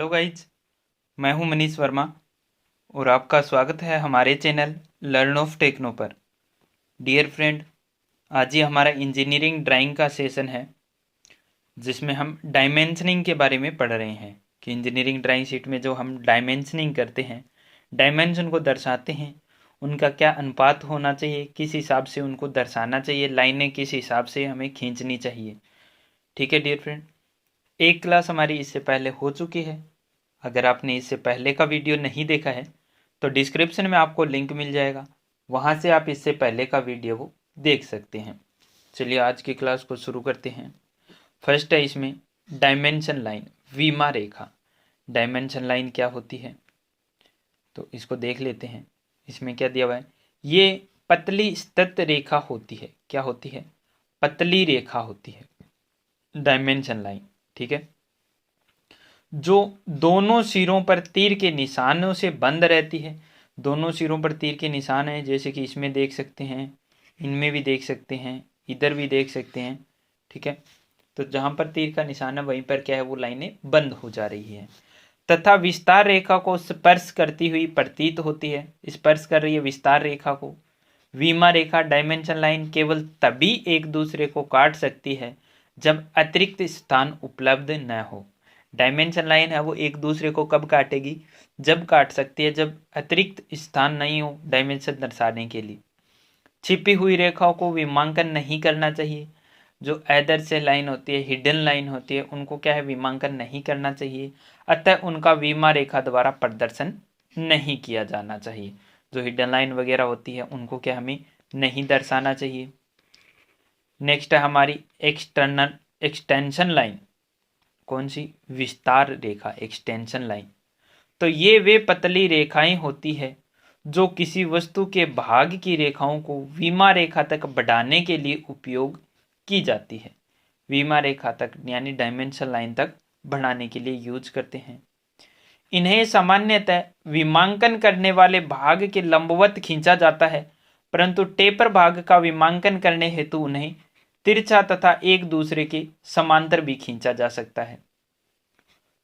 Hello guys, मैं हूं मनीष वर्मा और आपका स्वागत है हमारे चैनल लर्न ऑफ टेक्नो पर। डियर फ्रेंड, आज ही हमारा इंजीनियरिंग ड्राइंग का सेशन है जिसमें हम डायमेंशनिंग के बारे में पढ़ रहे हैं कि इंजीनियरिंग ड्राइंग शीट में जो हम डायमेंशनिंग करते हैं, डायमेंशन को दर्शाते हैं, उनका क्या अनुपात होना चाहिए, किस हिसाब से उनको दर्शाना चाहिए, लाइनें किस हिसाब से हमें खींचनी चाहिए। ठीक है डियर फ्रेंड, एक क्लास हमारी इससे पहले हो चुकी है। अगर आपने इससे पहले का वीडियो नहीं देखा है तो डिस्क्रिप्शन में आपको लिंक मिल जाएगा, वहाँ से आप इससे पहले का वीडियो को देख सकते हैं। चलिए आज की क्लास को शुरू करते हैं। फर्स्ट है इसमें डायमेंशन लाइन, विमा रेखा। डायमेंशन लाइन क्या होती है तो इसको देख लेते हैं। इसमें क्या दिया हुआ है, ये पतली सतत रेखा होती है। क्या होती है? पतली रेखा होती है डायमेंशन लाइन। ठीक है, जो दोनों सिरों पर तीर के निशानों से बंद रहती है। दोनों सिरों पर तीर के निशान हैं, जैसे कि इसमें देख सकते हैं, इनमें भी देख सकते हैं, इधर भी देख सकते हैं। ठीक है, तो जहां पर तीर का निशान है वहीं पर क्या है, वो लाइनें बंद हो जा रही है तथा विस्तार रेखा को स्पर्श करती हुई प्रतीत होती है। स्पर्श कर रही है विस्तार रेखा को। विमा रेखा, डायमेंशन लाइन केवल तभी एक दूसरे को काट सकती है जब अतिरिक्त स्थान उपलब्ध न हो। डायमेंशन लाइन है वो एक दूसरे को कब काटेगी? जब काट सकती है जब अतिरिक्त स्थान नहीं हो डायमेंशन दर्शाने के लिए। छिपी हुई रेखाओं को विमांकन नहीं करना चाहिए। जो अदर से लाइन होती है, हिडन लाइन होती है, उनको क्या है, विमांकन नहीं करना चाहिए। अतः उनका विमा रेखा द्वारा प्रदर्शन नहीं किया जाना चाहिए। जो हिडन लाइन वगैरह होती है उनको क्या हमें नहीं दर्शाना चाहिए। नेक्स्ट है हमारी एक्सटर्नल एक्सटेंशन लाइन। कौन सी? विस्तार रेखा, एक्सटेंशन लाइन। तो ये वे पतली रेखाएं होती है जो किसी वस्तु के भाग की रेखाओं को विमा रेखा तक बढ़ाने के लिए उपयोग की जाती है। विमा रेखा तक यानी डायमेंशन लाइन तक बढ़ाने के लिए यूज करते हैं। इन्हें सामान्यतः विमांकन करने वाले भाग के लंबवत खींचा जाता है, परंतु टेपर भाग का विमांकन करने हेतु उन्हें तिरछा तथा एक दूसरे के समांतर भी खींचा जा सकता है।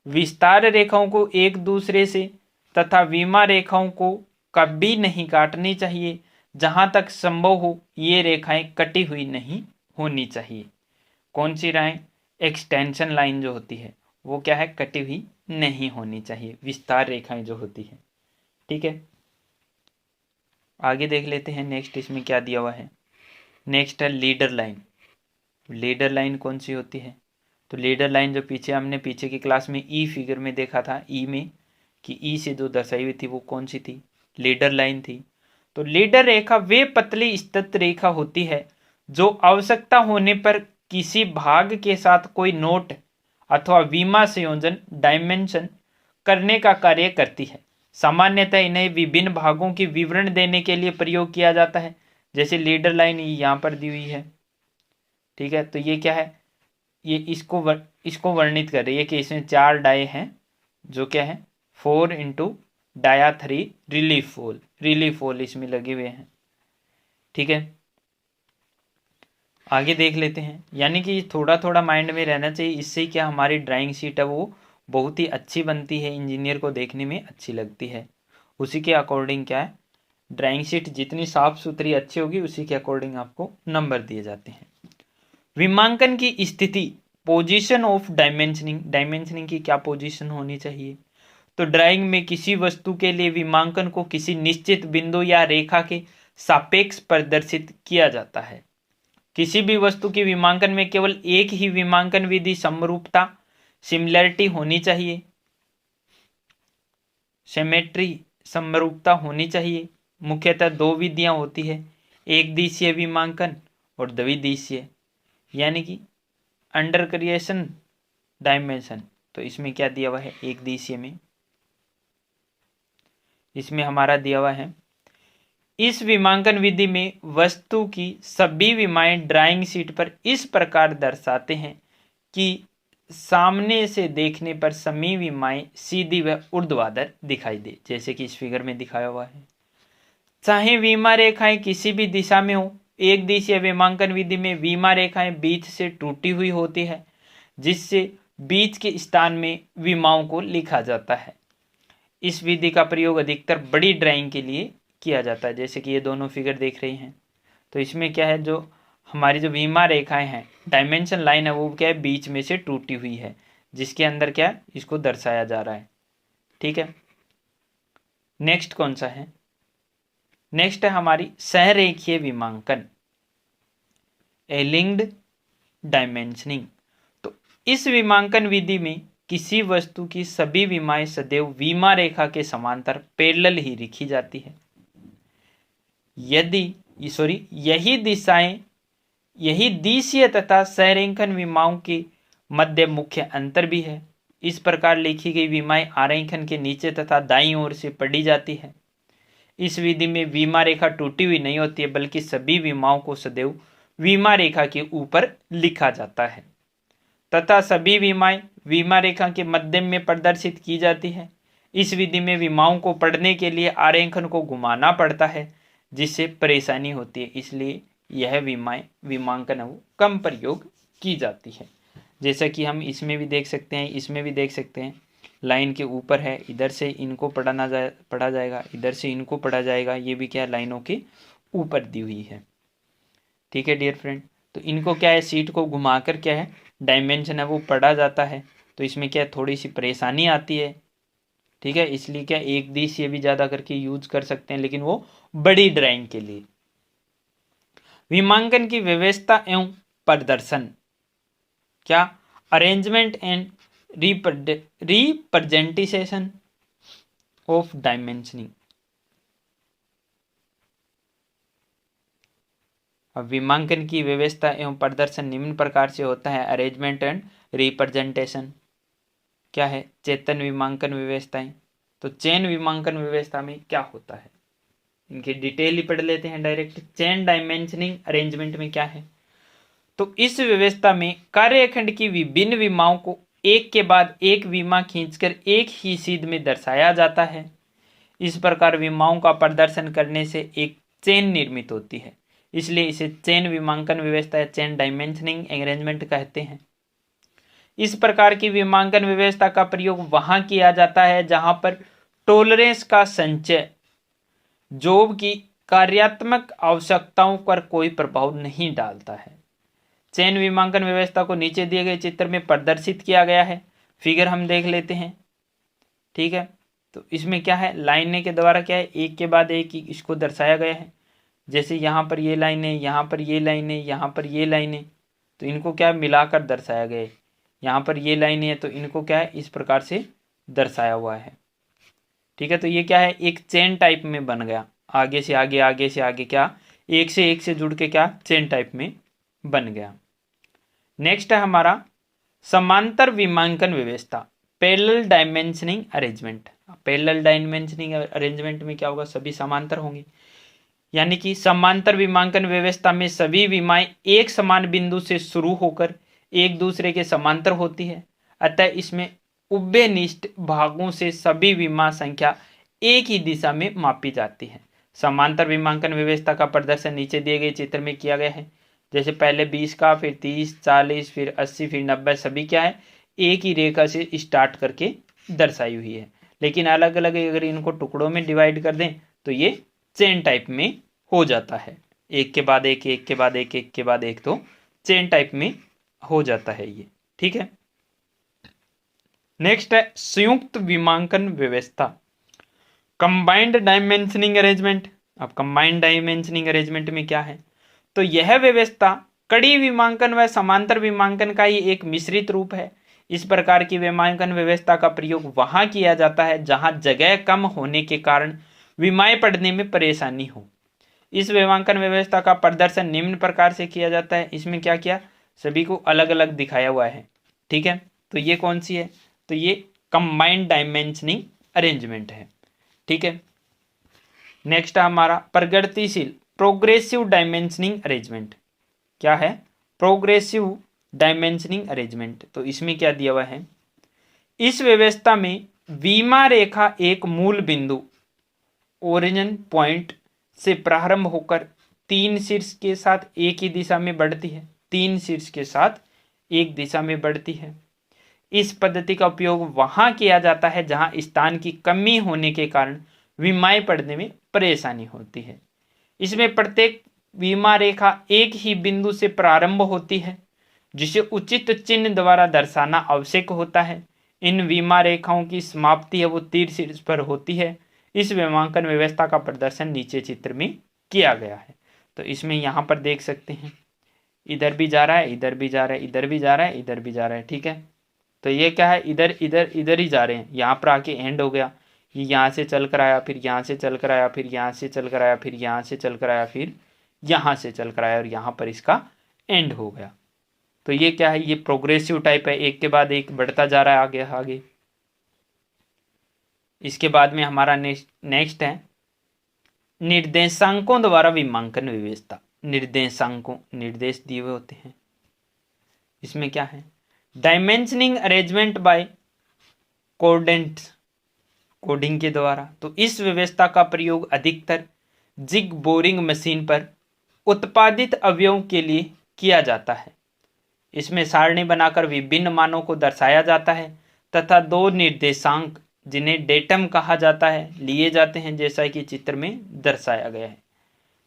विस्तार रेखाओं को एक दूसरे से तथा विमा रेखाओं को कभी नहीं काटनी चाहिए। जहां तक संभव हो ये रेखाएं कटी हुई नहीं होनी चाहिए। कौन सी लाइन? एक्सटेंशन लाइन जो होती है वो क्या है, कटी हुई नहीं होनी चाहिए, विस्तार रेखाएं जो होती है। ठीक है, आगे देख लेते हैं। नेक्स्ट इसमें क्या दिया हुआ है। नेक्स्ट है लीडर लाइन। लीडर लाइन कौन सी होती है? तो लीडर लाइन जो हमने पीछे की क्लास में ई फिगर में देखा था, ई में कि ई से जो दर्शाई हुई थी वो कौन सी थी? लीडर लाइन थी। तो लीडर रेखा वे पतली सतत रेखा होती है जो आवश्यकता होने पर किसी भाग के साथ कोई नोट अथवा विमा संयोजन डायमेंशन करने का कार्य करती है। सामान्यतः इन्हें विभिन्न भागों की विवरण देने के लिए प्रयोग किया जाता है। जैसे लीडर लाइन यहाँ पर दी हुई है। ठीक है, तो ये क्या है, ये इसको वर्णित कर रही है कि इसमें 4 डाय हैं जो क्या है 4 इंटू डाया 3 रिलीफ होल इसमें लगे हुए हैं। ठीक है, आगे देख लेते हैं। यानी कि थोड़ा थोड़ा माइंड में रहना चाहिए, इससे क्या हमारी ड्राइंग शीट है वो बहुत ही अच्छी बनती है, इंजीनियर को देखने में अच्छी लगती है। उसी के अकॉर्डिंग क्या है, ड्राइंग शीट जितनी साफ सुथरी अच्छी होगी उसी के अकॉर्डिंग आपको नंबर दिए जाते हैं। विमांकन की स्थिति, पोजीशन ऑफ डायमेंशनिंग। डायमेंशनिंग की क्या पोजीशन होनी चाहिए? तो ड्राइंग में किसी वस्तु के लिए विमांकन को किसी निश्चित बिंदु या रेखा के सापेक्ष प्रदर्शित किया जाता है। किसी भी वस्तु की विमांकन में केवल एक ही विमांकन विधि समरूपता, सिमिलरिटी होनी चाहिए, सिमेट्री, समरूपता होनी चाहिए। मुख्यतः 2 विधियां होती है, एक दिशीय विमांकन और द्विदिशीय, यानी कि अंडर क्रिएशन डायमेंशन। तो इसमें क्या दिया हुआ है, एक दिशीय में इसमें हमारा दिया हुआ है, इस विमांकन विधि में वस्तु की सभी विमाएं ड्राइंग शीट पर इस प्रकार दर्शाते हैं कि सामने से देखने पर सभी विमाएं सीधी व ऊर्ध्वाधर दिखाई दे, जैसे कि इस फिगर में दिखाया हुआ है। चाहे विमा रेखाएं किसी भी दिशा में हो, एक दिशीय विमांकन विधि में विमा रेखाएं बीच से टूटी हुई होती है जिससे बीच के स्थान में विमाओं को लिखा जाता है। इस विधि का प्रयोग अधिकतर बड़ी ड्राइंग के लिए किया जाता है। जैसे कि ये दोनों फिगर देख रही हैं, तो इसमें क्या है, जो हमारी जो विमा रेखाएं हैं, डायमेंशन लाइन है, वो क्या है, बीच में से टूटी हुई है, जिसके अंदर क्या है, इसको दर्शाया जा रहा है। ठीक है, नेक्स्ट कौन सा है? नेक्स्ट है हमारी सहरेखीय विमांकन, ए लिंक्ड डायमेंशनिंग। तो इस विमांकन विधि में किसी वस्तु की सभी विमाएं सदैव विमा रेखा के समांतर पैरेलल ही लिखी जाती है। यही दिशीय तथा सहरेखन विमाओं के मध्य मुख्य अंतर भी है। इस प्रकार लिखी गई विमाएं आरेखन के नीचे तथा दाईं ओर से पढ़ी जाती है। इस विधि में विमा रेखा टूटी हुई नहीं होती है, बल्कि सभी विमाओं को सदैव विमा रेखा के ऊपर लिखा जाता है तथा सभी विमाएं विमा रेखा के मध्य में प्रदर्शित की जाती है। इस विधि में विमाओं को पढ़ने के लिए आरेखन को घुमाना पड़ता है, जिससे परेशानी होती है, इसलिए यह विमांकन है वो कम प्रयोग की जाती है। जैसा कि हम इसमें भी देख सकते हैं, इसमें भी देख सकते हैं, लाइन के ऊपर है, इधर से इनको पढ़ा जाएगा, इधर से इनको पढ़ा जाएगा, ये भी क्या है, लाइनों के ऊपर दी हुई है। ठीक है डियर फ्रेंड, तो इनको क्या है, सीट को घुमाकर क्या है, डायमेंशन है वो पढ़ा जाता है। तो इसमें क्या है, थोड़ी सी परेशानी आती है। ठीक है, इसलिए क्या एक दिशीय भी ज़्यादा करके यूज कर सकते हैं, लेकिन वो बड़ी ड्राइंग के लिए। विमांकन की व्यवस्था एवं प्रदर्शन, क्या, arrangement and representation of dimensioning. अब विमांकन की व्यवस्था एवं प्रदर्शन निम्न प्रकार से होता है। अरेंजमेंट एंड रिप्रेजेंटेशन क्या है, चेतन विमांकन व्यवस्थाएं। तो चेन विमांकन व्यवस्था में क्या होता है, इनकी डिटेल ही पढ़ लेते हैं डायरेक्ट। चेन डायमेंशनिंग अरेंजमेंट में क्या है, तो इस व्यवस्था में कार्यखंड की विभिन्न विमाओं को एक के बाद एक विमा खींचकर एक ही सीध में दर्शाया जाता है। इस प्रकार विमाओं का प्रदर्शन करने से एक चेन निर्मित होती है, इसलिए इसे चेन विमांकन व्यवस्था या चेन डायमेंशनिंग अरेंजमेंट कहते हैं। इस प्रकार की विमांकन व्यवस्था का प्रयोग वहां किया जाता है जहां पर टॉलरेंस का संचय जॉब की कार्यात्मक आवश्यकताओं पर कोई प्रभाव नहीं डालता है। चेन विमांकन व्यवस्था को नीचे दिए गए चित्र में प्रदर्शित किया गया है। फिगर हम देख लेते हैं। ठीक है, तो इसमें क्या है, लाइनें के द्वारा क्या है, एक के बाद एक इसको दर्शाया गया है। जैसे यहाँ पर ये लाइनें, यहाँ पर ये लाइनें, यहाँ पर ये लाइनें, तो इनको क्या मिलाकर दर्शाया गया है। यहाँ पर ये लाइनें हैं, तो इनको क्या है, इस प्रकार से दर्शाया हुआ है। ठीक है, तो ये क्या है, एक चेन टाइप में बन गया, आगे से आगे, आगे से आगे, क्या एक से जुड़ के क्या चेन टाइप में बन गया। नेक्स्ट है हमारा समांतर विमांकन व्यवस्था, parallel dimensioning arrangement. Parallel dimensioning arrangement में क्या होगा, सभी समांतर होंगे, यानी कि समांतर विमांकन व्यवस्था में सभी विमाएं एक समान बिंदु से शुरू होकर एक दूसरे के समांतर होती है। अतः इसमें उभयनिष्ठ भागों से सभी विमा संख्या एक ही दिशा में मापी जाती है। समांतर विमांकन व्यवस्था का प्रदर्शन नीचे दिए गए चित्र में किया गया है। जैसे पहले 20 का, फिर 30, 40, फिर 80, फिर 90, सभी क्या है, एक ही रेखा से स्टार्ट करके दर्शाई हुई है। लेकिन अलग अलग अगर इनको टुकड़ों में डिवाइड कर दें तो ये चेन टाइप में हो जाता है, एक के बाद एक, एक के बाद एक, एक के बाद एक, तो चेन टाइप में हो जाता है ये। ठीक है, नेक्स्ट है संयुक्त विमांकन व्यवस्था, कंबाइंड डायमेंशनिंग अरेंजमेंट। अब कंबाइंड डायमेंशनिंग अरेंजमेंट में क्या है, तो यह व्यवस्था कड़ी विमांकन व समांतर विमांकन का ही एक मिश्रित रूप है। इस प्रकार की विमांकन व्यवस्था का प्रयोग वहां किया जाता है जहां जगह कम होने के कारण विमाएं पढ़ने में परेशानी हो। इस विमांकन व्यवस्था का प्रदर्शन निम्न प्रकार से किया जाता है। इसमें क्या किया, सभी को अलग अलग दिखाया हुआ है। ठीक है, तो ये कौन सी है, तो ये कंबाइंड डायमेंशनिंग अरेंजमेंट है। ठीक है, नेक्स्ट हमारा प्रगतिशील प्रोग्रेसिव डायमेंशनिंग अरेंजमेंट। क्या है, प्रोग्रेसिव डायमेंशनिंग अरेंजमेंट। तो इसमें क्या दिया हुआ है, इस व्यवस्था में विमा रेखा एक मूल बिंदु ओरिजिन पॉइंट से प्रारंभ होकर तीन शीर्ष के साथ एक ही दिशा में बढ़ती है, तीन शीर्ष के साथ एक दिशा में बढ़ती है। इस पद्धति का उपयोग वहां किया जाता है जहां स्थान की कमी होने के कारण विमाएं पढ़ने में परेशानी होती है। इसमें प्रत्येक विमा रेखा एक ही बिंदु से प्रारंभ होती है जिसे उचित चिन्ह द्वारा दर्शाना आवश्यक होता है। इन विमा रेखाओं की समाप्ति है वो तीर शीर्ष पर होती है। इस विमांकन व्यवस्था का प्रदर्शन नीचे चित्र में किया गया है। तो इसमें यहाँ पर देख सकते हैं, इधर भी जा रहा है, इधर भी जा रहा है, इधर भी जा रहा है, इधर भी जा रहा है। ठीक है, तो ये क्या है, इधर इधर इधर ही जा रहे हैं। यहाँ पर आके एंड हो गया, ये यहाँ से चल कर आया, फिर यहाँ से चल कर आया, फिर यहाँ से चल कर आया, फिर यहाँ से चल कर आया, फिर यहाँ से चल कर आया और यहाँ पर इसका एंड हो गया। तो ये क्या है, ये प्रोग्रेसिव टाइप है, एक के बाद एक बढ़ता जा रहा है आगे आगे। इसके बाद में हमारा नेक्स्ट है निर्देशांकों द्वारा विमांकन व्यवस्था। निर्देशांकों, निर्देश दिए हुए होते हैं। इसमें क्या है, dimensioning arrangement bye coordinates, coding के द्वारा। तो इस व्यवस्था का प्रयोग अधिकतर जिग बोरिंग मशीन पर उत्पादित अवयवों के लिए किया जाता है। इसमें सारणी बनाकर विभिन्न मानों को दर्शाया जाता है तथा दो निर्देशांक जिन्हें डेटम कहा जाता है लिए जाते हैं, जैसा कि चित्र में दर्शाया गया है।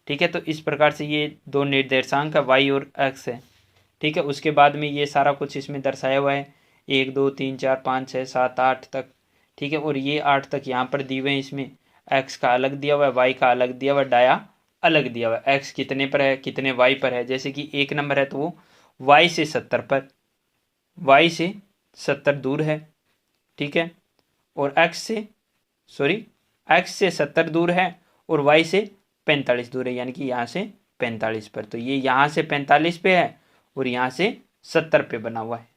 ठीक है, तो इस प्रकार से ये दो निर्देशांक y और x है। ठीक है, उसके बाद में ये सारा कुछ इसमें दर्शाया हुआ है, 1 2 3 4 5 6 7 8 तक। ठीक है, और ये 8 तक यहाँ पर दिए हुए हैं। इसमें x का अलग दिया हुआ है, y का अलग दिया हुआ है, डाया अलग दिया हुआ है। x कितने पर है, कितने y पर है। जैसे कि 1 नंबर है तो वो y से 70 पर, y से 70 दूर है। ठीक है, और x से 70 दूर है और y से 45 दूर है, यानी कि यहाँ से 45 पर। तो ये यहाँ से 45 पे है और यहाँ से 70 पे बना हुआ है,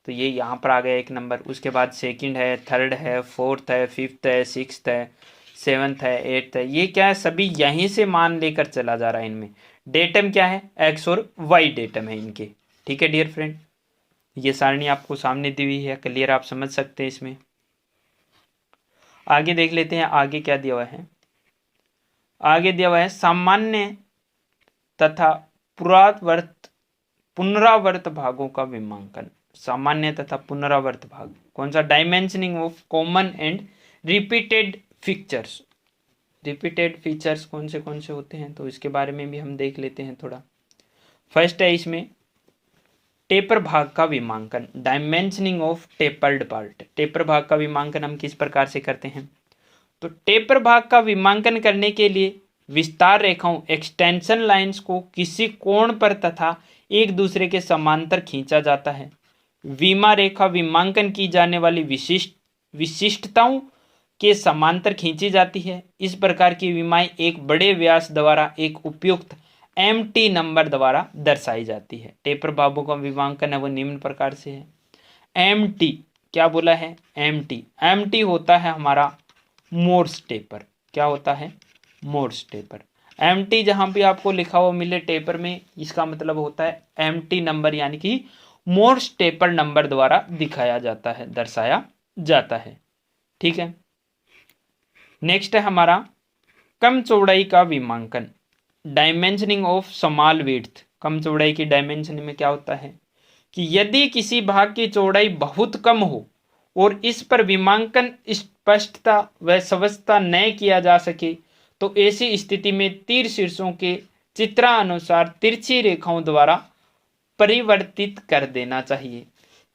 तो ये यहाँ पर आ गया 1 नंबर। उसके बाद सेकंड है, थर्ड है, फोर्थ है, फिफ्थ है, सिक्स्थ है, सेवन्थ है, एट्थ है। ये क्या है, सभी यहीं से मान लेकर चला जा रहा है। इनमें डेटम क्या है, x और y डेटम है इनके। ठीक है डियर फ्रेंड, ये सारणी आपको सामने दी हुई है, क्लियर, आप समझ सकते हैं। इसमें आगे देख लेते हैं, आगे क्या दिया हुआ है। आगे दिया हुआ है सामान्य तथा पुनरावर्त भागों का विमांकन। सामान्य तथा पुनरावर्त भाग कौन सा, dimensioning of common and repeated features. Repeated features कौन से होते हैं, तो इसके बारे में भी हम देख लेते हैं थोड़ा। फर्स्ट है इसमें टेपर भाग का विमांकन, dimensioning of tapered part. Taper भाग का विमांकन हम किस प्रकार से करते हैं, तो टेपर भाग का विमांकन करने के लिए विस्तार रेखाओं एक्सटेंशन लाइंस को किसी कोण पर तथा एक दूसरे के समांतर खींचा जाता है। विमा रेखा विमांकन की जाने वाली विशिष्टताओं के समांतर खींची जाती है। इस प्रकार की विमाएं एक बड़े व्यास द्वारा एक उपयुक्त MT नंबर द्वारा दर्शाई जाती है। टेपर भागों का विमांकन है वो निम्न प्रकार से है। MT क्या बोला है, MT होता है हमारा मोर्स टेपर। क्या होता है, मोर्स टेपर। MT जहां भी आपको लिखा हुआ मिले टेपर में, इसका मतलब होता है MT नंबर, यानी कि मोर्स टेपर नंबर द्वारा दिखाया जाता है, दर्शाया जाता है। ठीक है, नेक्स्ट है हमारा कम चौड़ाई का विमांकन, डायमेंशनिंग ऑफ स्मॉल विड्थ। कम चौड़ाई की डायमेंशन में क्या होता है कि यदि किसी भाग की चौड़ाई बहुत कम हो और इस पर विमांकन स्पष्टता व स्वस्थता न किया जा सके, तो ऐसी स्थिति में तीर शीर्षों के चित्रानुसार तिरछी रेखाओं द्वारा परिवर्तित कर देना चाहिए।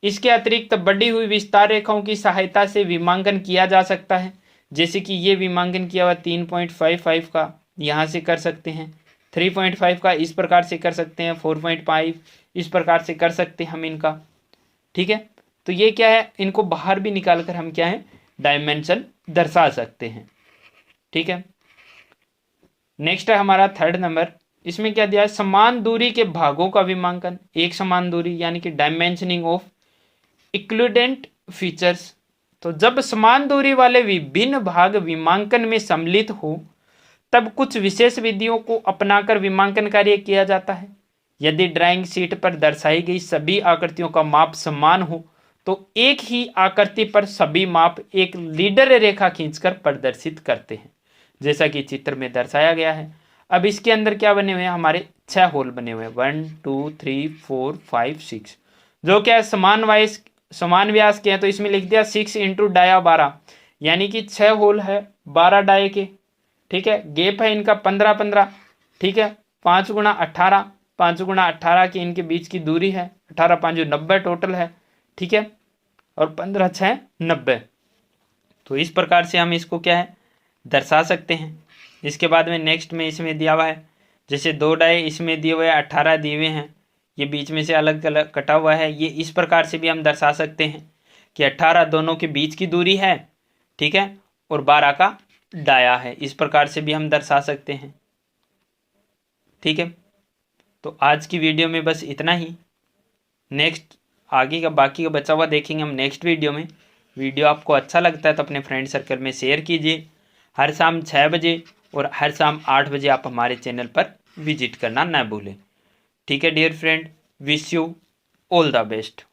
इसके अतिरिक्त बढ़ी हुई विस्तार रेखाओं की सहायता से विमांकन किया जा सकता है। जैसे कि ये विमांकन किया हुआ 3.55 का, यहाँ से कर सकते हैं। 3.5 का इस प्रकार से कर सकते हैं। 4.5 इस प्रकार से कर सकते हैं हम इनका। ठीक है, तो ये क्या है, इनको बाहर भी निकाल कर हम क्या है, डायमेंशन दर्शा सकते हैं। ठीक है, नेक्स्ट है हमारा थर्ड नंबर। इसमें क्या दिया है, समान दूरी के भागों का विमांकन। एक समान दूरी यानी कि डायमेंशनिंग ऑफ इक्विवेलेंट फीचर्स। तो जब समान दूरी वाले विभिन्न भाग विमांकन में सम्मिलित हो तब कुछ विशेष विधियों को अपनाकर विमांकन कार्य किया जाता है। यदि ड्राइंग शीट पर दर्शाई गई सभी आकृतियों का माप समान हो तो एक ही आकृति पर सभी माप एक लीडर रेखा खींचकर प्रदर्शित करते हैं, जैसा कि चित्र में दर्शाया गया है। अब इसके अंदर क्या बने हुए हैं, हमारे 6 होल बने हुए हैं, 1 2 3 4 5 6, जो क्या है समान व्यास के हैं तो इसमें लिख दिया 6 इंटू डाया 12, यानी कि 6 होल है 12 डाये के। ठीक है, गैप है इनका 15-15। ठीक है, 5 गुणा 18, 5 गुणा 18 की इनके बीच की दूरी है 18 5 90 टोटल है। ठीक है, और 15 6 90। तो इस प्रकार से हम इसको क्या है दर्शा सकते हैं। इसके बाद में नेक्स्ट में इसमें दिया हुआ है, जैसे 2 डाये इसमें दिए हुए 18 दिए हुए हैं, ये बीच में से अलग अलग कटा हुआ है, ये इस प्रकार से भी हम दर्शा सकते हैं कि 18 दोनों के बीच की दूरी है। ठीक है, और 12 का डाया है, इस प्रकार से भी हम दर्शा सकते हैं। ठीक है, तो आज की वीडियो में बस इतना ही। नेक्स्ट आगे का बाकी का बचा हुआ देखेंगे हम नेक्स्ट वीडियो में। वीडियो आपको अच्छा लगता है तो अपने फ्रेंड सर्कल में शेयर कीजिए। हर शाम 6 बजे और हर शाम 8 बजे आप हमारे चैनल पर विजिट करना ना भूलें। ठीक है dear friend, wish you all the best.